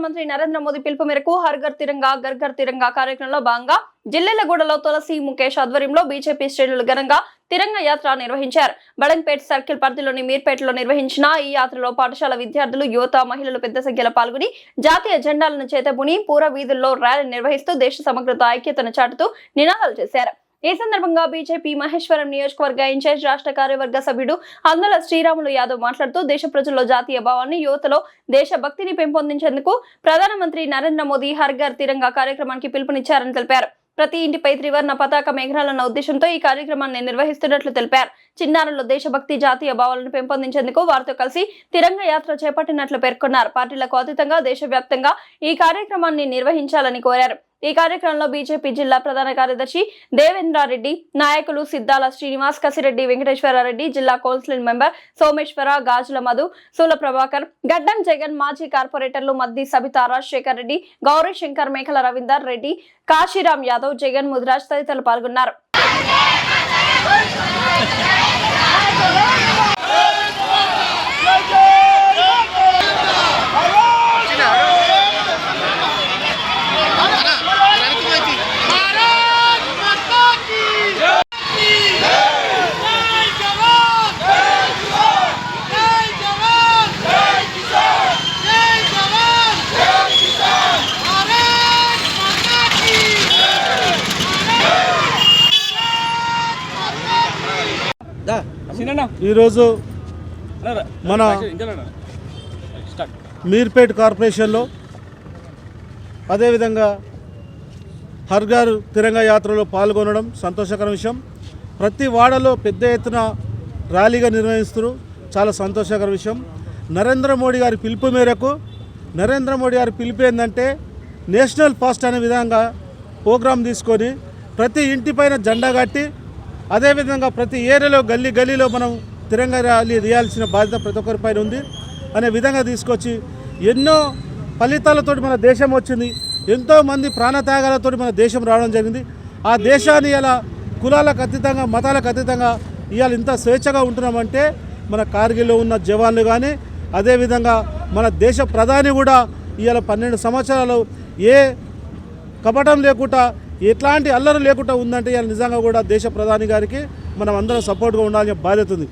ప్రధానమంత్రి నరేంద్ర మోదీ పిలుపు మేరకు హర్ ఘర్ తిరంగా ఘర్ ఘర్ తిరంగా కార్యక్రమంలో భాగంగా జిల్లెలగూడలో తులసి ముఖేష్ ఆధ్వర్యంలో బీజేపీ శ్రేణులు ఘనంగా తిరంగ యాత్ర నిర్వహించారు. బడంగ్పేట్ సర్కిల్ పరిధిలోని మీర్పేటలో నిర్వహించిన ఈ యాత్రలో పాఠశాల విద్యార్థులు, యువత, మహిళలు పెద్ద సంఖ్యలో పాల్గొని జాతీయ జెండాలను చేతబూని పూర వీధుల్లో ర్యాలీ నిర్వహిస్తూ దేశ సమగ్రత ఐక్యతను చాటుతూ నినాదాలు చేశారు. ఈ సందర్భంగా బీజేపీ మహేశ్వరం నియోజకవర్గ ఇన్ఛార్జ్ రాష్ట్ర కార్యవర్గ సభ్యుడు అందల శ్రీరాములు యాదవ్ మాట్లాడుతూ దేశ ప్రజల్లో జాతీయ భావాన్ని, యువతలో దేశభక్తిని పెంపొందించేందుకు ప్రధానమంత్రి నరేంద్ర మోదీ హర్ ఘర్ తిరంగా కార్యక్రమానికి పిలుపునిచ్చారని తెలిపారు. ప్రతి ఇంటిపై త్రివర్ణ పతాక ఎగరాలన్న ఉద్దేశంతో ఈ కార్యక్రమాన్ని నిర్వహిస్తున్నట్లు తెలిపారు. చిన్నారుల్లో దేశభక్తి, జాతీయ భావాలను పెంపొందించేందుకు వారితో కలిసి తిరంగ యాత్ర చేపట్టినట్లు పేర్కొన్నారు. పార్టీలకు అతీతంగా దేశవ్యాప్తంగా ఈ కార్యక్రమాన్ని నిర్వహించాలని కోరారు. ఈ కార్యక్రమంలో బీజేపీ జిల్లా ప్రధాన కార్యదర్శి దేవేంద్రారెడ్డి, నాయకులు సిద్దాల శ్రీనివాస్, కసిరెడ్డి వెంకటేశ్వరరెడ్డి, జిల్లా కౌన్సిల్ మెంబర్ సోమేశ్వర, గాజుల మధు, సూల ప్రభాకర్, గడ్డం జగన్, మాజీ కార్పొరేటర్లు మద్ది సబితా, రాజశేఖర్ రెడ్డి, గౌరీ శంకర్, మేకల రవీందర్ రెడ్డి, కాశీరాం యాదవ్, జగన్ ముదిరాజ్ తదితరులు పాల్గొన్నారు. ఈరోజు మన మీర్పేట్ కార్పొరేషన్లో అదేవిధంగా హర్ ఘర్ తిరంగా యాత్రలో పాల్గొనడం సంతోషకర విషయం. ప్రతి వాడలో పెద్ద ఎత్తున ర్యాలీగా నిర్వహిస్తున్నారు, చాలా సంతోషకర విషయం. నరేంద్ర మోడీ గారి పిలుపు మేరకు నరేంద్ర మోడీ గారి పిలుపు ఏంటంటే నేషనల్ ఫాస్ట్ అనే విధంగా ప్రోగ్రాం తీసుకొని ప్రతి ఇంటిపైన జెండా కట్టి అదేవిధంగా ప్రతి ఏరియాలో గల్లీ గల్లీలో మనం తిరంగా ర్యాలీ తీయాల్సిన బాధ్యత ప్రతి ఒక్కరిపైన ఉంది అనే విధంగా తీసుకొచ్చి ఎన్నో ఫలితాలతో మన దేశం వచ్చింది. ఎంతోమంది ప్రాణత్యాగాలతో మన దేశం రావడం జరిగింది. ఆ దేశాన్ని ఇలా కులాలకు అతీతంగా, మతాలకు అతీతంగా ఇవాళ ఇంత స్వేచ్ఛగా ఉంటున్నామంటే మన కార్గిల్లో ఉన్న జవాన్లు కానీ అదేవిధంగా మన దేశ ప్రధాని కూడా ఇవాళ 12 సంవత్సరాలు ఏ కపటం లేకుండా, ఎట్లాంటి అల్లరి లేకుండా ఉందంటే ఇవాళ నిజంగా కూడా దేశ ప్రధాని గారికి మనం అందరం సపోర్ట్గా ఉండాలని బాధ్యత ఉంది.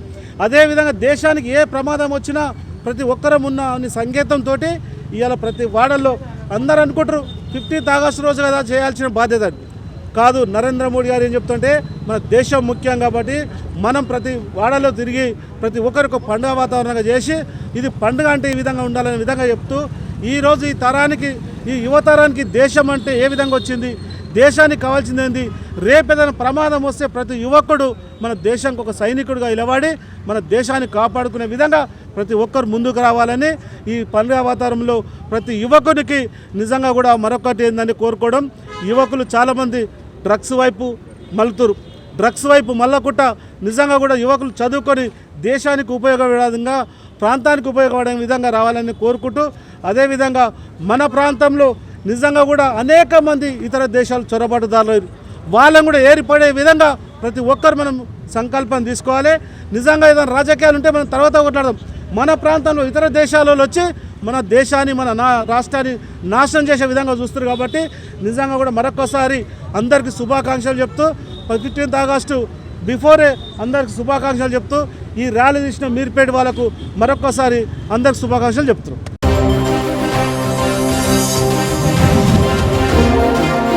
అదేవిధంగా దేశానికి ఏ ప్రమాదం వచ్చినా ప్రతి ఒక్కరం ఉన్న అనే సంకేతంతో ఇవాళ ప్రతి వాడల్లో అందరూ అనుకుంటారు 15th ఆగస్టు రోజు కదా చేయాల్సిన బాధ్యత కాదు. నరేంద్ర మోడీ గారు ఏం చెప్తుంటే మన దేశం ముఖ్యం కాబట్టి మనం ప్రతి వాడలో తిరిగి ప్రతి ఒక్కరికి పండుగ వాతావరణంగా చేసి ఇది పండుగ అంటే ఈ విధంగా ఉండాలనే విధంగా చెప్తూ ఈరోజు ఈ తరానికి, ఈ యువతరానికి దేశం అంటే ఏ విధంగా వచ్చింది, దేశానికి కావాల్సింది ఏంది, రేపు ఏదైనా ప్రమాదం వస్తే ప్రతి యువకుడు మన దేశానికి ఒక సైనికుడిగా నిలబడి మన దేశాన్ని కాపాడుకునే విధంగా ప్రతి ఒక్కరు ముందుకు రావాలని ఈ పండుగ వాతావరణంలో ప్రతి యువకునికి నిజంగా కూడా మరొకటి ఏందని కోరుకోవడం. యువకులు చాలామంది డ్రగ్స్ వైపు మలుతురు, డ్రగ్స్ వైపు మళ్ళకుండా నిజంగా కూడా యువకులు చదువుకొని దేశానికి ఉపయోగపడే విధంగా, ప్రాంతానికి ఉపయోగపడే విధంగా రావాలని కోరుకుంటూ అదేవిధంగా మన ప్రాంతంలో నిజంగా కూడా అనేక మంది ఇతర దేశాలు చొరబాటుదారులు వాళ్ళని కూడా ఏర్పడే విధంగా ప్రతి ఒక్కరు మనం సంకల్పం తీసుకోవాలి. నిజంగా ఏదైనా రాజకీయాలు ఉంటే మనం తర్వాత కొట్లాడదాం. మన ప్రాంతంలో ఇతర దేశాలలో వచ్చి మన దేశాన్ని, మన రాష్ట్రాన్ని నాశనం చేసే విధంగా చూస్తారు కాబట్టి నిజంగా కూడా మరొకసారి అందరికీ శుభాకాంక్షలు చెప్తూ 15th ఆగస్టు బిఫోరే అందరికి శుభాకాంక్షలు చెప్తూ ఈ ర్యాలీ తీసిన మీర్పేట వాళ్ళకు మరొకసారి అందరికి శుభాకాంక్షలు చెప్తున్నాం.